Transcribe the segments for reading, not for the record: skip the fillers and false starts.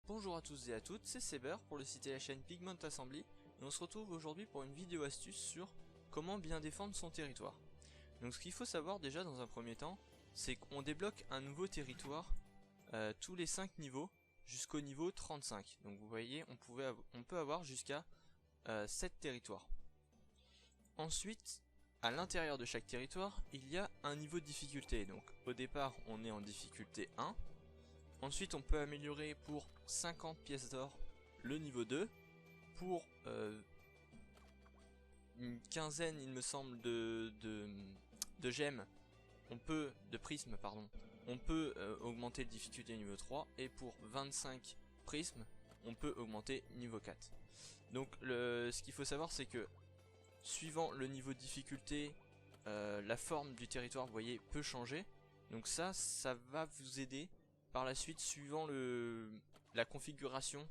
Bonjour à tous et à toutes, c'est Seber pour le site et la chaîne Pigment Assembly et on se retrouve aujourd'hui pour une vidéo astuce sur comment bien défendre son territoire. Donc ce qu'il faut savoir déjà dans un premier temps, c'est qu'on débloque un nouveau territoire tous les 5 niveaux jusqu'au niveau 35. Donc vous voyez, on peut avoir jusqu'à 7 territoires. Ensuite, à l'intérieur de chaque territoire, il y a un niveau de difficulté. Donc au départ, on est en difficulté 1. Ensuite, on peut améliorer pour 50 pièces d'or le niveau 2. Pour une quinzaine, il me semble, de gemmes, de prismes, pardon, on peut augmenter le difficulté niveau 3. Et pour 25 prismes, on peut augmenter niveau 4. Donc, ce qu'il faut savoir, c'est que suivant le niveau de difficulté, la forme du territoire, vous voyez, peut changer. Donc ça va vous aider par la suite suivant la configuration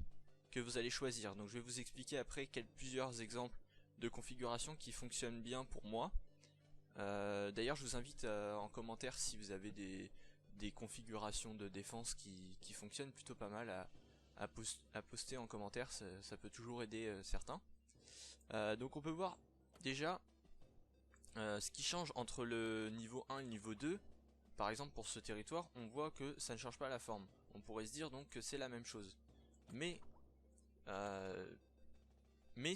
que vous allez choisir. Donc je vais vous expliquer après plusieurs exemples de configurations qui fonctionnent bien pour moi. D'ailleurs je vous invite en commentaire si vous avez des configurations de défense qui fonctionnent plutôt pas mal à poster en commentaire, ça peut toujours aider certains. Donc on peut voir déjà ce qui change entre le niveau 1 et le niveau 2. Par exemple pour ce territoire, on voit que ça ne change pas la forme. On pourrait se dire donc que c'est la même chose. Mais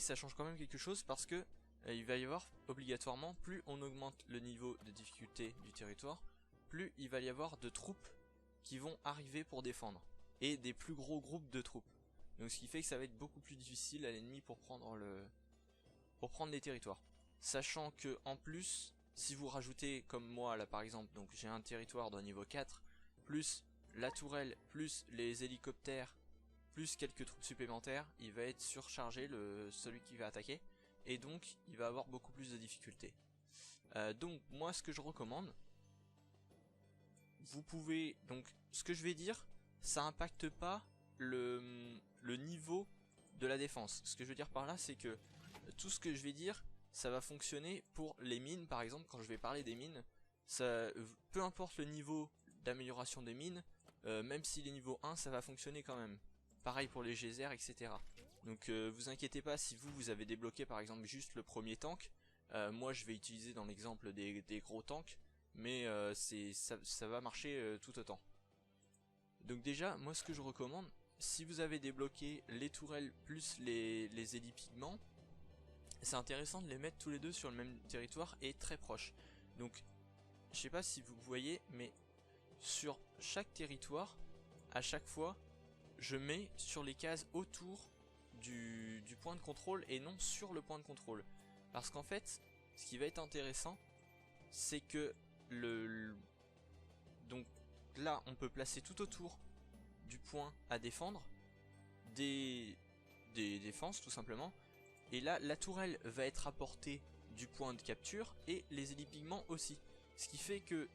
ça change quand même quelque chose parce que il va y avoir obligatoirement, plus on augmente le niveau de difficulté du territoire, plus il va y avoir de troupes qui vont arriver pour défendre. Et des plus gros groupes de troupes. Donc ce qui fait que ça va être beaucoup plus difficile à l'ennemi pour prendre les territoires. Sachant que en plus, si vous rajoutez comme moi là par exemple, donc j'ai un territoire de niveau 4, plus la tourelle, plus les hélicoptères, plus quelques troupes supplémentaires, il va être surchargé celui qui va attaquer, et donc il va avoir beaucoup plus de difficultés. Donc moi ce que je recommande, vous pouvez, donc ce que je vais dire, ça impacte pas le niveau de la défense. Ce que je veux dire par là, c'est que tout ce que je vais dire, ça va fonctionner pour les mines par exemple. Quand je vais parler des mines, peu importe le niveau d'amélioration des mines, même si les niveaux 1, ça va fonctionner quand même. Pareil pour les geysers, etc. Donc vous inquiétez pas si vous avez débloqué par exemple juste le premier tank. Moi je vais utiliser dans l'exemple des gros tanks, mais ça va marcher tout autant. Donc déjà, moi ce que je recommande, si vous avez débloqué les tourelles plus les hélipigments, c'est intéressant de les mettre tous les deux sur le même territoire et très proches. Donc je sais pas si vous voyez, mais sur chaque territoire, à chaque fois, je mets sur les cases autour du point de contrôle et non sur le point de contrôle. Parce qu'en fait, ce qui va être intéressant, c'est que donc là, on peut placer tout autour du point à défendre des défenses tout simplement. Et là, la tourelle va être apportée du point de capture et les hélipigments aussi. Ce qui fait que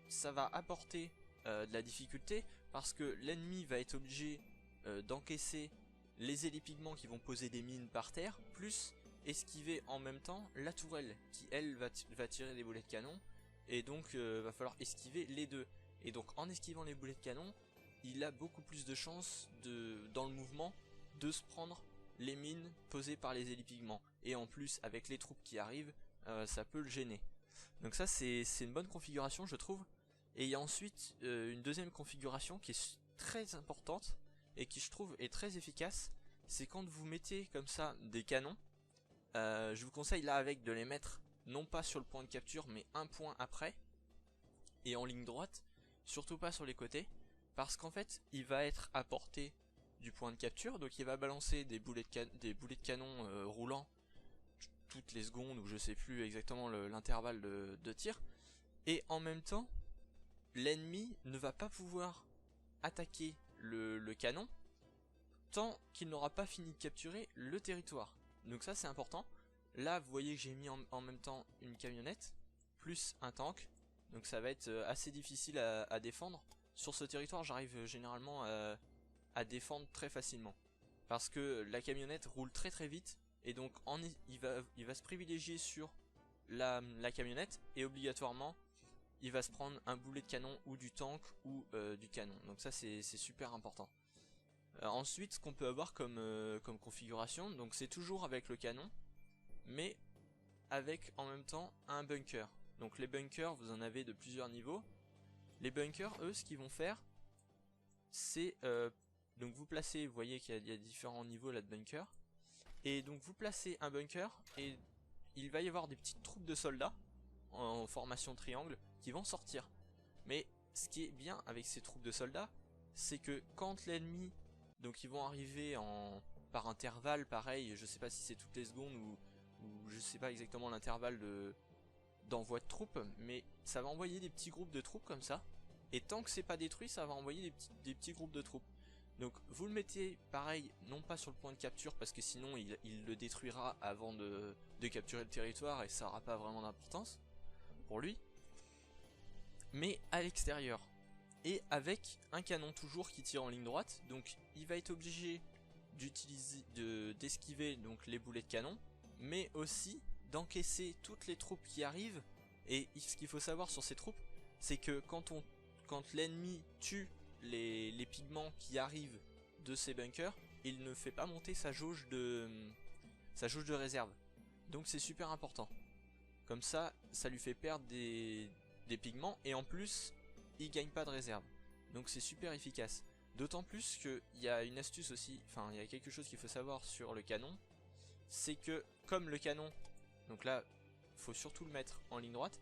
ça va apporter de la difficulté parce que l'ennemi va être obligé d'encaisser les hélipigments qui vont poser des mines par terre, plus esquiver en même temps la tourelle qui elle va tirer des boulets de canon, et donc va falloir esquiver les deux. Et donc en esquivant les boulets de canon, il a beaucoup plus de chances dans le mouvement de se prendre les mines posées par les hélipigments. Et en plus avec les troupes qui arrivent, ça peut le gêner. Donc ça c'est une bonne configuration je trouve. Et il y a ensuite une deuxième configuration qui est très importante et qui je trouve est très efficace. C'est quand vous mettez comme ça des canons. Je vous conseille là avec de les mettre non pas sur le point de capture mais un point après et en ligne droite, surtout pas sur les côtés, parce qu'en fait il va être à portée du point de capture, donc il va balancer des boulets de canon roulants toutes les secondes, ou je sais plus exactement l'intervalle de tir, et en même temps l'ennemi ne va pas pouvoir attaquer le canon tant qu'il n'aura pas fini de capturer le territoire. Donc ça c'est important. Là vous voyez que j'ai mis en même temps une camionnette plus un tank, donc ça va être assez difficile à défendre. Sur ce territoire j'arrive généralement à défendre très facilement, parce que la camionnette roule très très vite, et donc il va se privilégier sur la camionnette, et obligatoirement il va se prendre un boulet de canon ou du tank ou du canon. Donc ça c'est super important. Ensuite, ce qu'on peut avoir comme configuration, donc c'est toujours avec le canon, mais avec en même temps un bunker. Donc les bunkers, vous en avez de plusieurs niveaux. Les bunkers, eux, ce qu'ils vont faire, c'est donc vous placez, vous voyez qu'il y a différents niveaux là de bunkers, et donc vous placez un bunker et il va y avoir des petites troupes de soldats en formation triangle qui vont sortir. Mais ce qui est bien avec ces troupes de soldats, c'est que quand l'ennemi, donc ils vont arriver par intervalle, pareil, je sais pas si c'est toutes les secondes ou je sais pas exactement l'intervalle d'envoi de troupes, mais ça va envoyer des petits groupes de troupes comme ça. Et tant que c'est pas détruit, ça va envoyer des petits groupes de troupes. Donc vous le mettez pareil, non pas sur le point de capture, parce que sinon il le détruira avant de capturer le territoire et ça n'aura pas vraiment d'importance pour lui. Mais à l'extérieur. Et avec un canon toujours qui tire en ligne droite. Donc il va être obligé d'esquiver donc les boulets de canon, mais aussi d'encaisser toutes les troupes qui arrivent. Et ce qu'il faut savoir sur ces troupes, c'est que quand l'ennemi tue les pigments qui arrivent de ces bunkers, il ne fait pas monter sa jauge de réserve. Donc c'est super important. Comme ça lui fait perdre des pigments et en plus il gagne pas de réserve. Donc c'est super efficace. D'autant plus qu'il y a une astuce aussi, enfin il y a quelque chose qu'il faut savoir sur le canon, c'est que comme le canon, donc là faut surtout le mettre en ligne droite,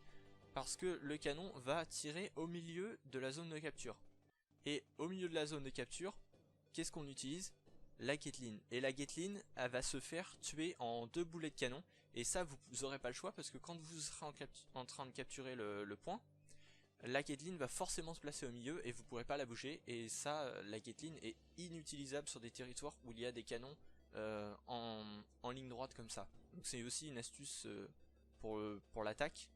parce que le canon va tirer au milieu de la zone de capture. Et au milieu de la zone de capture, qu'est-ce qu'on utilise? La Gatling. Et la Gatling, elle va se faire tuer en 2 boulets de canon. Et ça, vous n'aurez pas le choix parce que quand vous serez en train de capturer le point, la Gatling va forcément se placer au milieu et vous ne pourrez pas la bouger. Et ça, la Gatling est inutilisable sur des territoires où il y a des canons en ligne droite comme ça. Donc c'est aussi une astuce pour l'attaque.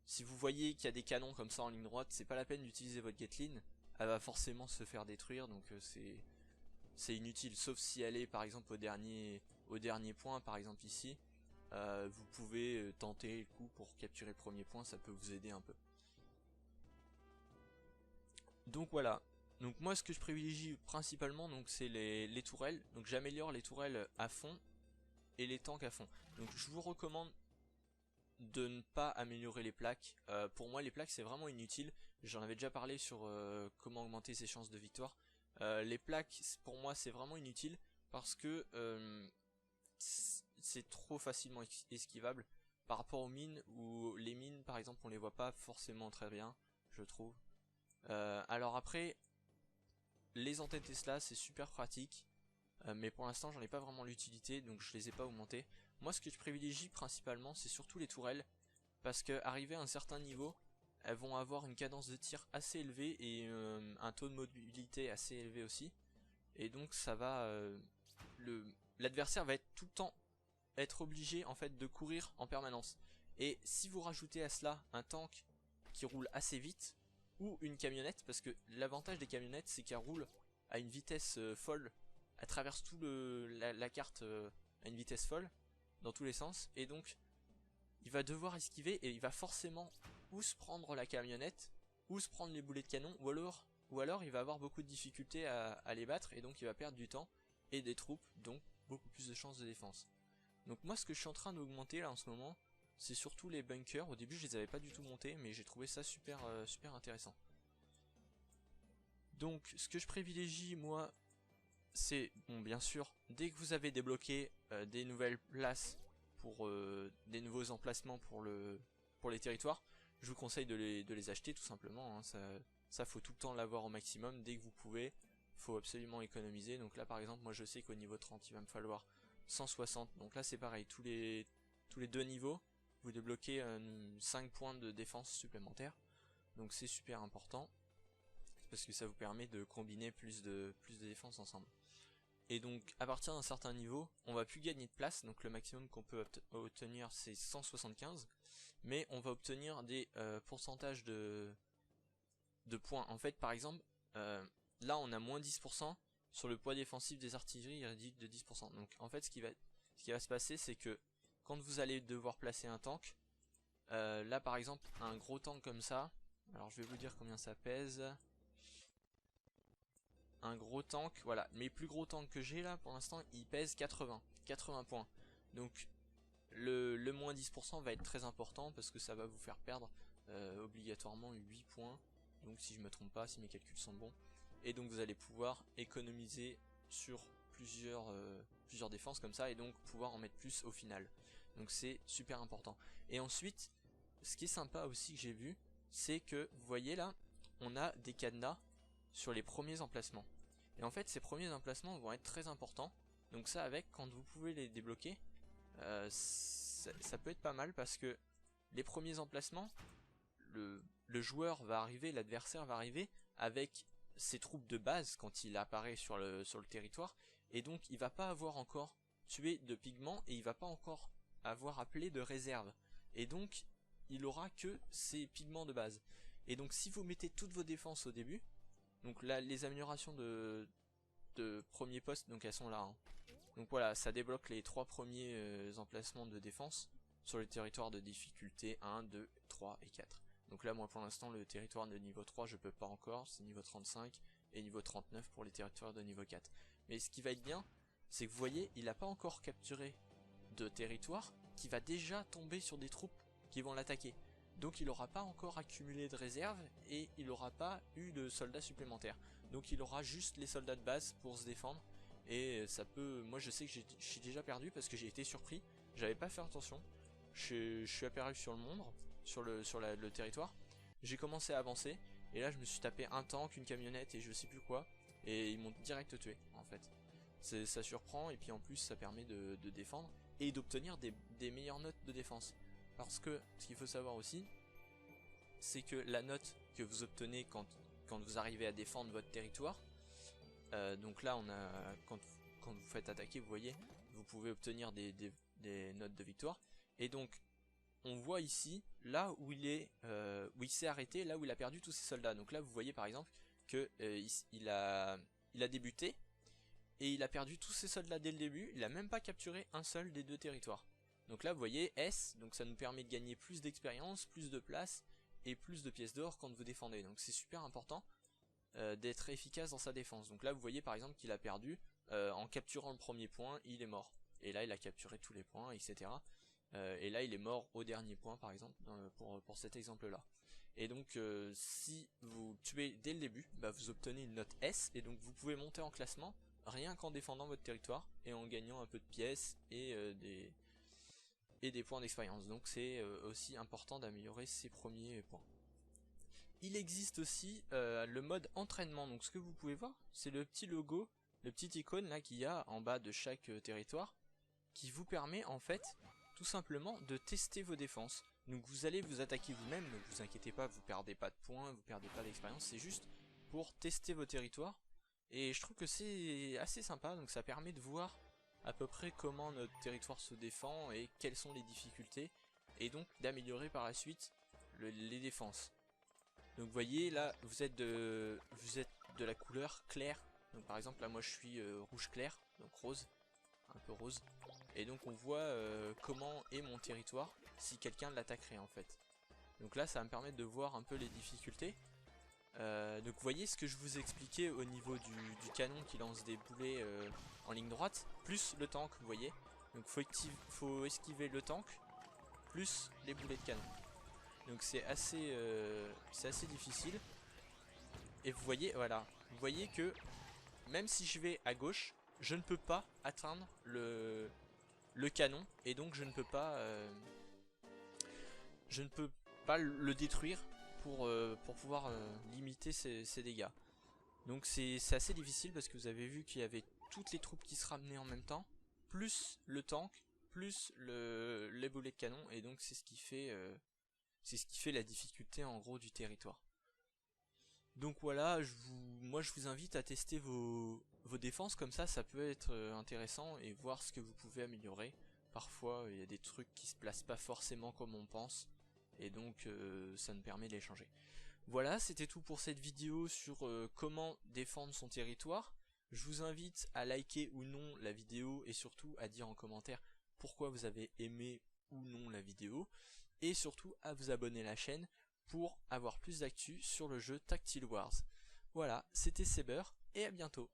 Si vous voyez qu'il y a des canons comme ça en ligne droite, c'est pas la peine d'utiliser votre Gatling. Elle va forcément se faire détruire, donc c'est inutile. Sauf si elle est par exemple au dernier point, par exemple ici. Vous pouvez tenter le coup pour capturer le premier point, ça peut vous aider un peu. Donc voilà. Donc moi ce que je privilégie principalement, donc c'est les tourelles. Donc j'améliore les tourelles à fond et les tanks à fond. Donc je vous recommande de ne pas améliorer les plaques. Pour moi les plaques c'est vraiment inutile. J'en avais déjà parlé sur comment augmenter ses chances de victoire. Les plaques pour moi c'est vraiment inutile parce que c'est trop facilement esquivable par rapport aux mines, où les mines par exemple on les voit pas forcément très bien, je trouve. Alors après les antennes Tesla c'est super pratique, mais pour l'instant j'en ai pas vraiment l'utilité, donc je les ai pas augmentées. Moi ce que je privilégie principalement c'est surtout les tourelles, parce qu'arrivé à un certain niveau elles vont avoir une cadence de tir assez élevée et un taux de mobilité assez élevé aussi, et donc ça va l'adversaire va être tout le temps être obligé en fait de courir en permanence. Et si vous rajoutez à cela un tank qui roule assez vite, ou une camionnette, parce que l'avantage des camionnettes c'est qu'elles roulent à une vitesse folle, elles traversent tout la carte à une vitesse folle dans tous les sens, et donc il va devoir esquiver et il va forcément ou se prendre la camionnette ou se prendre les boulets de canon, ou alors il va avoir beaucoup de difficultés à les battre, et donc il va perdre du temps et des troupes, donc beaucoup plus de chances de défense. Donc moi ce que je suis en train d'augmenter là en ce moment, c'est surtout les bunkers. Au début je les avais pas du tout montés, mais j'ai trouvé ça super intéressant. Donc ce que je privilégie moi, c'est bon, bien sûr, dès que vous avez débloqué des nouvelles places pour des nouveaux emplacements pour les territoires, je vous conseille de les acheter tout simplement, hein. Ça faut tout le temps l'avoir au maximum dès que vous pouvez. Faut absolument économiser. Donc là par exemple moi je sais qu'au niveau 30 il va me falloir 160. Donc là c'est pareil, tous les 2 niveaux vous débloquez 5 points de défense supplémentaires. Donc c'est super important, parce que ça vous permet de combiner plus de défense ensemble. Et donc à partir d'un certain niveau on va plus gagner de place, donc le maximum qu'on peut obtenir c'est 175, mais on va obtenir des pourcentages de points. En fait par exemple là on a moins 10% sur le poids défensif des artilleries, il réduit de 10%. Donc en fait ce qui va se passer c'est que quand vous allez devoir placer un tank, là par exemple un gros tank comme ça, alors je vais vous dire combien ça pèse. un gros tank, voilà, mes plus gros tanks que j'ai là pour l'instant ils pèsent 80 points. Donc le moins 10% va être très important parce que ça va vous faire perdre obligatoirement 8 points. Donc si je me trompe pas, si mes calculs sont bons. Et donc vous allez pouvoir économiser sur plusieurs défenses comme ça et donc pouvoir en mettre plus au final. Donc c'est super important. Et ensuite, ce qui est sympa aussi que j'ai vu, c'est que vous voyez là, on a des cadenas sur les premiers emplacements. Et en fait ces premiers emplacements vont être très importants. Donc ça avec, quand vous pouvez les débloquer, ça peut être pas mal parce que les premiers emplacements, le joueur va arriver, l'adversaire va arriver avec ses troupes de base quand il apparaît sur le territoire, et donc il va pas avoir encore tué de pigments et il va pas encore avoir appelé de réserve, et donc il aura que ses pigments de base. Et donc si vous mettez toutes vos défenses au début, donc là les améliorations de premier poste, donc elles sont là, hein. Donc voilà, ça débloque les 3 premiers emplacements de défense sur le territoire de difficulté 1, 2, 3 et 4. Donc là moi pour l'instant le territoire de niveau 3 je peux pas encore, c'est niveau 35 et niveau 39 pour les territoires de niveau 4. Mais ce qui va être bien, c'est que vous voyez, il n'a pas encore capturé de territoire qui va déjà tomber sur des troupes qui vont l'attaquer. Donc il n'aura pas encore accumulé de réserves et il n'aura pas eu de soldats supplémentaires. Donc il aura juste les soldats de base pour se défendre. Et ça peut, moi je sais que je suis déjà perdu parce que j'ai été surpris, j'avais pas fait attention. Je suis apparu sur le monde, sur le territoire, j'ai commencé à avancer et là je me suis tapé un tank, une camionnette et je sais plus quoi, et ils m'ont direct tué en fait. Ça surprend et puis en plus ça permet de défendre et d'obtenir des meilleures notes de défense. Parce que ce qu'il faut savoir aussi, c'est que la note que vous obtenez quand vous arrivez à défendre votre territoire, donc là on a quand vous faites attaquer, vous voyez, vous pouvez obtenir des notes de victoire. Et donc on voit ici là où il s'est arrêté, là où il a perdu tous ses soldats. Donc là vous voyez par exemple que il a débuté et il a perdu tous ses soldats dès le début. Il a même pas capturé un seul des 2 territoires. Donc là vous voyez S, donc ça nous permet de gagner plus d'expérience, plus de place et plus de pièces d'or quand vous défendez. Donc c'est super important d'être efficace dans sa défense. Donc là vous voyez par exemple qu'il a perdu en capturant le premier point, il est mort. Et là il a capturé tous les points, etc. Et là il est mort au dernier point par exemple, pour cet exemple là. Et donc si vous tuez dès le début, bah, vous obtenez une note S et donc vous pouvez monter en classement rien qu'en défendant votre territoire et en gagnant un peu de pièces et des points d'expérience. Donc c'est aussi important d'améliorer ces premiers points. Il existe aussi le mode entraînement. Donc ce que vous pouvez voir, c'est le petit logo, le petit icône là qu'il y a en bas de chaque territoire, qui vous permet en fait tout simplement de tester vos défenses. Donc vous allez vous attaquer vous-même, ne vous inquiétez pas, vous perdez pas de points, vous perdez pas d'expérience, c'est juste pour tester vos territoires. Et je trouve que c'est assez sympa, donc ça permet de voir à peu près comment notre territoire se défend et quelles sont les difficultés, et donc d'améliorer par la suite les défenses. Donc vous voyez là vous êtes de la couleur claire. Donc par exemple là moi je suis rouge clair, donc rose, un peu rose. Et donc on voit comment est mon territoire si quelqu'un l'attaquerait en fait. Donc là ça va me permettre de voir un peu les difficultés. Donc vous voyez ce que je vous expliquais au niveau du canon qui lance des boulets en ligne droite, plus le tank, vous voyez. Donc faut esquiver le tank, plus les boulets de canon. Donc c'est assez difficile. Et vous voyez, voilà, vous voyez que même si je vais à gauche, je ne peux pas atteindre le canon et donc je ne peux pas le détruire pour pouvoir limiter ses dégâts. Donc c'est assez difficile parce que vous avez vu qu'il y avait toutes les troupes qui se ramenaient en même temps, plus le tank, plus les boulets de canon, et donc c'est ce qui fait la difficulté en gros du territoire. Donc voilà, moi je vous invite à tester vos défenses, comme ça peut être intéressant et voir ce que vous pouvez améliorer. Parfois il y a des trucs qui se placent pas forcément comme on pense, et donc ça nous permet de les changer. Voilà, c'était tout pour cette vidéo sur comment défendre son territoire. Je vous invite à liker ou non la vidéo et surtout à dire en commentaire pourquoi vous avez aimé ou non la vidéo. Et surtout à vous abonner à la chaîne pour avoir plus d'actu sur le jeu Tactile Wars. Voilà, c'était Saber et à bientôt.